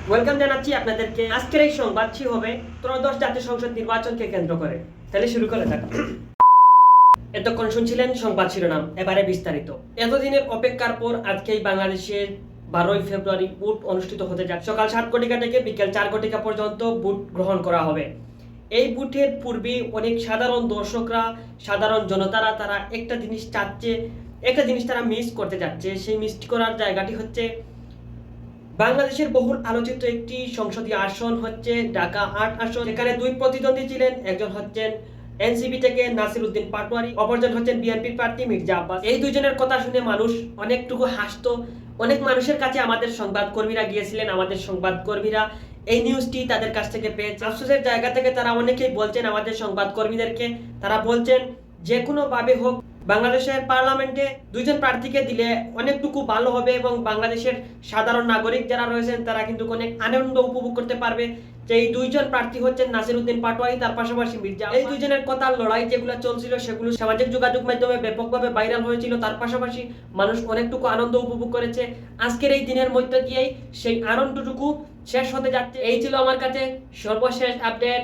Welcome জানাচ্ছি আপনাদেরকে। আজকের এই সংবাদটি হবে ত্রয়োদশ জাতীয় সংসদ নির্বাচনকে কেন্দ্র করে। তাহলে শুরু করা যাক। এতক্ষণ শুনছিলেন সংবাদ শিরোনাম, এবারে বিস্তারিত। এতদিনের অপেক্ষার পর আজকেই বাংলাদেশের 12ই ফেব্রুয়ারি ভোট অনুষ্ঠিত হতে যাচ্ছে। সকাল 7 ঘটিকা থেকে বিকেল 4 ঘটিকা পর্যন্ত ভোট গ্রহণ করা হবে। এই ভোটের পূর্বে অনেক সাধারণ দর্শকরা, সাধারণ জনতারা তারা একটা জিনিস তারা মিস করতে যাচ্ছে। সেই মিসটি করার জায়গাটি হচ্ছে বাংলাদেশের বহুল আলোচিত একটি সংসদীয় আসন হচ্ছে ঢাকা ৮ আসন। এখানে দুই প্রতিদ্বন্দ্বী ছিলেন, একজন হচ্ছেন এনসিপি থেকে নাসির উদ্দিন পাটোয়ারি, অপরজন হচ্ছেন বিএনপির প্রার্থী মির্জা আব্বাস। এই দুইজনের কথা শুনে মানুষ অনেকটুকু হাসতো। অনেক মানুষের কাছে আমাদের সংবাদকর্মীরা গিয়েছিলেন, আমাদের সংবাদকর্মীরা এই নিউজটি তাদের কাছ থেকে পেয়েছে। আফসোসের জায়গা থেকে তারা অনেকেই বলছেন আমাদের সংবাদকর্মীদেরকে, তারা বলছেন যে কোনোভাবে হোক বাংলাদেশের পার্লামেন্টে দুইজন প্রার্থীকে দিলে অনেকটুকু ভালো হবে এবং বাংলাদেশের সাধারণ নাগরিক যারা রয়েছেন তারা কিন্তু অনেক আনন্দ উপভোগ করতে পারবে। যে এই দুইজন প্রার্থী হচ্ছেন নাসির উদ্দিন পাটোয়ারি, তার পাশাপাশি মির্জা। এই দুইজনের কথা লড়াই যেগুলো চলছিল সেগুলো সামাজিক যোগাযোগ মাধ্যমে ব্যাপকভাবে ভাইরাল হয়েছিল। তার পাশাপাশি মানুষ অনেকটুকু আনন্দ উপভোগ করেছে। আজকের এই দিনের মধ্যে দিয়েই সেই আনন্দটুকু শেষ হতে যাচ্ছে। এই ছিল আমার কাছে সর্বশেষ আপডেট।